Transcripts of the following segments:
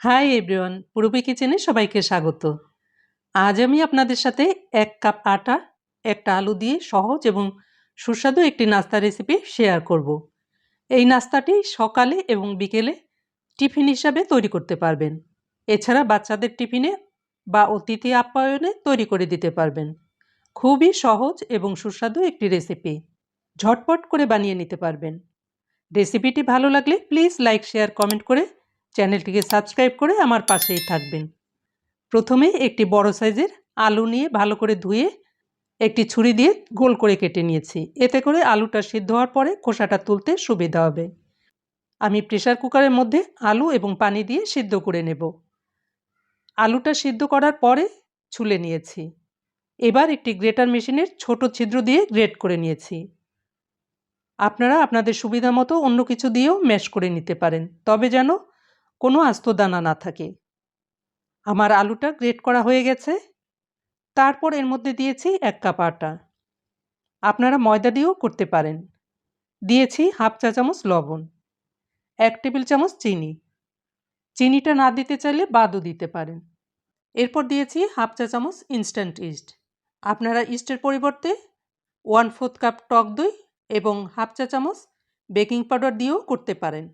Hi everyone, Purabi কিচেনে সবাইকে স্বাগত। আজ আমি আপনাদের সাথে ১ কাপ আটা, একটা আলু দিয়ে সহজ এবং সুস্বাদু একটি নাস্তা রেসিপি শেয়ার করব। এই নাস্তাটি সকালে এবং বিকেলে টিফিন হিসাবে তৈরি করতে পারবেন। এছাড়া বাচ্চাদের টিফিনে বা অতিথি আপ্যায়নে তৈরি করে দিতে পারবেন। খুবই সহজ এবং সুস্বাদু একটি রেসিপি। ঝটপট করে বানিয়ে নিতে পারবেন। রেসিপিটি ভালো লাগলে প্লিজ লাইক, শেয়ার, কমেন্ট করে চ্যানেলটিকে সাবস্ক্রাইব করে আমার পাশেই থাকবেন। প্রথমে একটি বড় সাইজের আলু নিয়ে ভালো করে ধুয়ে একটি ছুরি দিয়ে গোল করে কেটে নিয়েছি। এতে করে আলুটা সিদ্ধ হওয়ার পরে খোসাটা তুলতে সুবিধা হবে। আমি প্রেসার কুকারের মধ্যে আলু এবং পানি দিয়ে সিদ্ধ করে নেব। আলুটা সিদ্ধ করার পরে ছুলে নিয়েছি। এবার একটি গ্রেটার মেশিনের ছোট ছিদ্র দিয়ে গ্রেট করে নিয়েছি। আপনারা আপনাদের সুবিধা মতো অন্য কিছু দিয়েও ম্যাশ করে নিতে পারেন, তবে যেন কোনো আস্ত দানা না থাকে। আমার আলুটা গ্রেট করা হয়ে গেছে। তারপর এর মধ্যে দিয়েছি ১ কাপ আটা। আপনারা ময়দা দিয়েও করতে পারেন। দিয়েছি হাফ চা চামচ লবণ, ১ টেবিল চামচ চিনি। চিনিটা না দিতে চাইলে বাদও দিতে পারেন। এরপর দিয়েছি হাফ চা চামচ ইনস্ট্যান্ট ইস্ট। আপনারা ইস্টের পরিবর্তে 1/4 কাপ টক দই এবং হাফ চা চামচ বেকিং পাউডার দিয়েও করতে পারেন।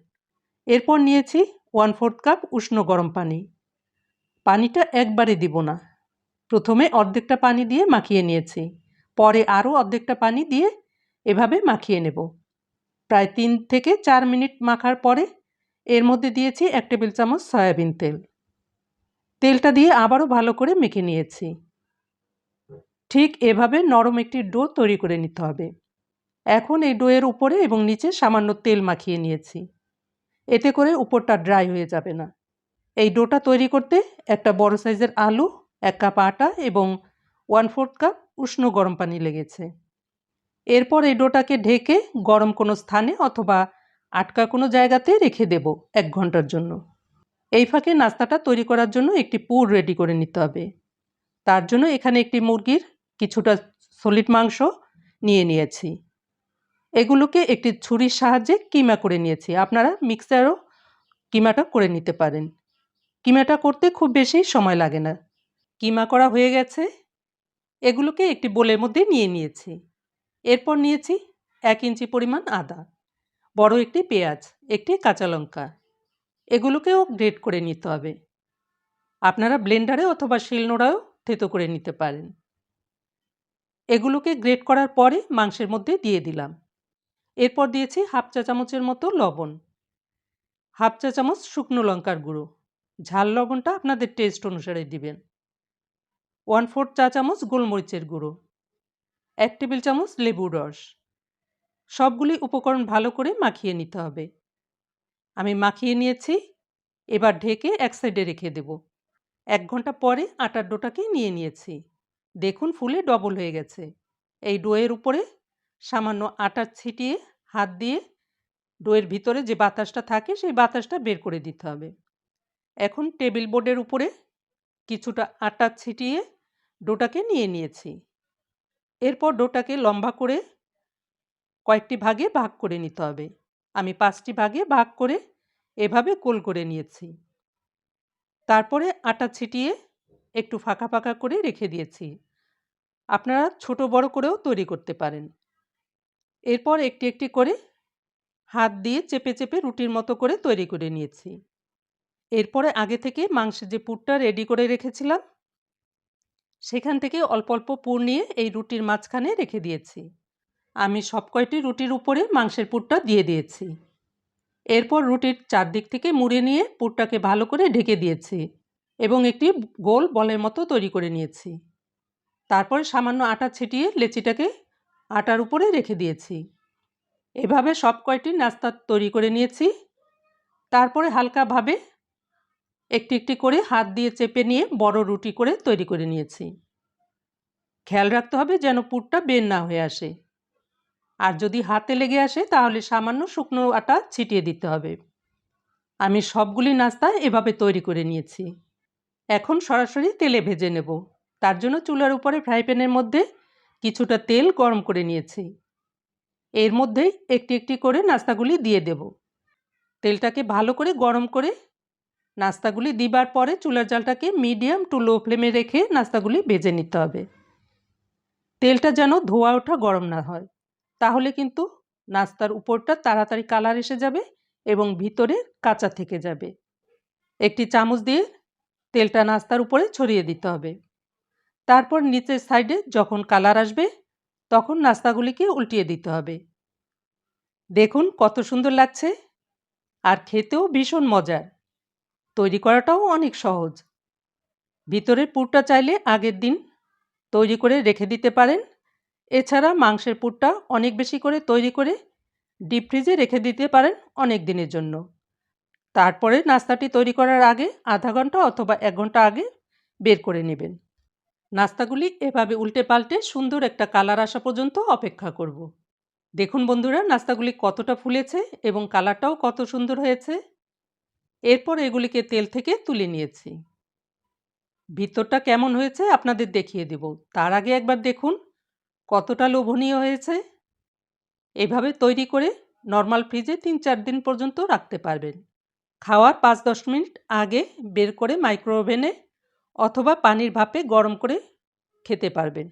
এরপর নিয়েছি 1/4 কাপ উষ্ণ গরম পানি। পানিটা একবারে দিব না। প্রথমে অর্ধেকটা পানি দিয়ে মাখিয়ে নিয়েছি। পরে আরও অর্ধেকটা পানি দিয়ে এভাবে মাখিয়ে নেব। প্রায় ৩ থেকে ৪ মিনিট মাখার পরে এর মধ্যে দিয়েছি ১ টেবিল চামচ সয়াবিন তেল। তেলটা দিয়ে আবারও ভালো করে মেখে নিয়েছি। ঠিক এভাবে নরম একটি ডো তৈরি করে নিতে হবে। এখন এই ডোয়ের উপরে এবং নিচে সামান্য তেল মাখিয়ে নিয়েছি। এতে করে উপরটা ড্রাই হয়ে যাবে না। এই ডোটা তৈরি করতে একটা বড় সাইজের আলু, ১ কাপ আটা এবং 1/4 কাপ উষ্ণ গরম পানি লেগেছে। এরপর এই ডোটাকে ঢেকে গরম কোনো স্থানে অথবা আটকা কোনো জায়গাতে রেখে দেব ১ ঘন্টার জন্য। এই ফাঁকে নাস্তাটা তৈরি করার জন্য একটি পুর রেডি করে নিতে হবে। তার জন্য এখানে একটি মুরগির কিছুটা সলিড মাংস নিয়েছি। এগুলোকে একটি ছুরির সাহায্যে কিমা করে নিয়েছি। আপনারা মিক্সারেও কিমাটা করে নিতে পারেন। কিমাটা করতে খুব বেশি সময় লাগে না। কিমা করা হয়ে গেছে। এগুলোকে একটি বোলের মধ্যে নিয়ে নিয়েছি। এরপর নিয়েছি ১ ইঞ্চি পরিমাণ আদা, বড় একটি পেঁয়াজ, একটি কাঁচা লঙ্কা। এগুলোকেও গ্রেট করে নিতে হবে। আপনারা ব্লেন্ডারে অথবা শিলনোড়ায়ও থেতো করে নিতে পারেন। এগুলোকে গ্রেট করার পরে মাংসের মধ্যে দিয়ে দিলাম। এরপর দিয়েছি হাফ চা চামচের মতো লবণ, হাফ চা চামচ শুকনো লঙ্কার গুঁড়ো। ঝাল লবণটা আপনাদের টেস্ট অনুসারে দিবেন। 1/4 চা চামচ গোলমরিচের গুঁড়ো, ১ টেবিল চামচ লেবুর রস। সবগুলি উপকরণ ভালো করে মাখিয়ে নিতে হবে। আমি মাখিয়ে নিয়েছি। এবার ঢেকে এক সাইডে রেখে দেব। ১ ঘন্টা পরে আটার ডোটাকে নিয়ে নিয়েছি। দেখুন ফুলে ডবল হয়ে গেছে। এই ডোয়ের উপরে সামান্য আটা ছিটিয়ে হাত দিয়ে ডোয়ের ভিতরে যে বাতাসটা থাকে সেই বাতাসটা বের করে দিতে হবে। এখন টেবিল বোর্ডের উপরে কিছুটা আটা ছিটিয়ে ডোটাকে নিয়ে নিয়েছি। এরপর ডোটাকে লম্বা করে কয়েকটি ভাগে ভাগ করে নিতে হবে। আমি ৫টি ভাগে ভাগ করে এভাবে গোল করে নিয়েছি। তারপরে আটা ছিটিয়ে একটু ফাঁকা ফাঁকা করে রেখে দিয়েছি। আপনারা ছোট বড় করেও তৈরি করতে পারেন। এরপর একটি একটি করে হাত দিয়ে চেপে চেপে রুটির মতো করে তৈরি করে নিয়েছি। এরপরে আগে থেকে মাংসের যে পুরটা রেডি করে রেখেছিলাম সেখান থেকে অল্প অল্প পুর নিয়ে এই রুটির মাঝখানে রেখে দিয়েছি। আমি সব কয়টি রুটির উপরে মাংসের পুরটা দিয়ে দিয়েছি। এরপর রুটির চারদিক থেকে মুড়ে নিয়ে পুরটাকে ভালো করে ঢেকে দিয়েছি এবং একটি গোল বলের মতো তৈরি করে নিয়েছি। তারপরে সামান্য আটা ছিটিয়ে লেচিটাকে আটার উপরে রেখে দিয়েছি। এভাবে সব কয়টি নাস্তা তৈরি করে নিয়েছি। তারপরে হালকাভাবে একটি একটি করে হাত দিয়ে চেপে নিয়ে বড় রুটি করে তৈরি করে নিয়েছি। খেয়াল রাখতে হবে যেন পুরটা বের না হয়ে আসে। আর যদি হাতে লেগে আসে তাহলে সামান্য শুকনো আটা ছিটিয়ে দিতে হবে। আমি সবগুলি নাস্তা এভাবে তৈরি করে নিয়েছি। এখন সরাসরি তেলে ভেজে নেব। তার জন্য চুলার উপরে ফ্রাই প্যানের মধ্যে কিছুটা তেল গরম করে নিয়েছি। এর মধ্যেই একটি একটি করে নাস্তাগুলি দিয়ে দেব। তেলটাকে ভালো করে গরম করে নাস্তাগুলি দিবার পরে চুলার জালটাকে মিডিয়াম টু লো ফ্লেমে রেখে নাস্তাগুলি ভেজে নিতে হবে। তেলটা যেন ধোয়া ওঠা গরম না হয়, তাহলে কিন্তু নাস্তার উপরটা তাড়াতাড়ি কালার এসে যাবে এবং ভিতরে কাঁচা থেকে যাবে। একটি চামচ দিয়ে তেলটা নাস্তার উপরে ছড়িয়ে দিতে হবে। তারপর নিচের সাইডে যখন কালার আসবে তখন নাস্তাগুলিকে উল্টিয়ে দিতে হবে। দেখুন কত সুন্দর লাগছে, আর খেতেও ভীষণ মজার। তৈরি করাটাও অনেক সহজ। ভিতরের পুরটা চাইলে আগের দিন তৈরি করে রেখে দিতে পারেন। এছাড়া মাংসের পুরটা অনেক বেশি করে তৈরি করে ডিপ ফ্রিজে রেখে দিতে পারেন অনেক দিনের জন্য। তারপরে নাস্তাটি তৈরি করার আগে আধা ঘন্টা অথবা 1 ঘন্টা আগে বের করে নেবেন। নাস্তাগুলি এভাবে উল্টে পাল্টে সুন্দর একটা কালার আসা পর্যন্ত অপেক্ষা করব। দেখুন বন্ধুরা, নাস্তাগুলি কতটা ফুলেছে এবং কালারটাও কত সুন্দর হয়েছে। এরপর এগুলিকে তেল থেকে তুলে নিয়েছি। ভিতরটা কেমন হয়েছে আপনাদের দেখিয়ে দেব। তার আগে একবার দেখুন কতটা লোভনীয় হয়েছে। এভাবে তৈরি করে নর্মাল ফ্রিজে 3-4 দিন পর্যন্ত রাখতে পারবেন। খাওয়ার 5-10 মিনিট আগে বের করে মাইক্রো ওভেনে অথবা পানির ভাপে গরম করে খেতে পারবেন।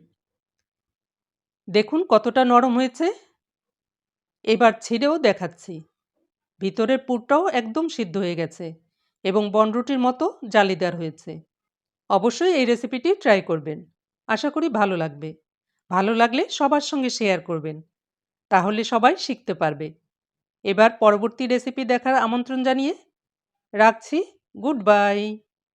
দেখুন কতটা নরম হয়েছে। এবার ছিঁড়েও দেখাচ্ছি। ভিতরের পুরটাও একদম সিদ্ধ হয়ে গেছে এবং বনরুটির মতো জালিদার হয়েছে। অবশ্যই এই রেসিপিটি ট্রাই করবেন। আশা করি ভালো লাগবে। ভালো লাগলে সবার সঙ্গে শেয়ার করবেন, তাহলে সবাই শিখতে পারবে। এবার পরবর্তী রেসিপি দেখার আমন্ত্রণ জানিয়ে রাখছি। Good bye.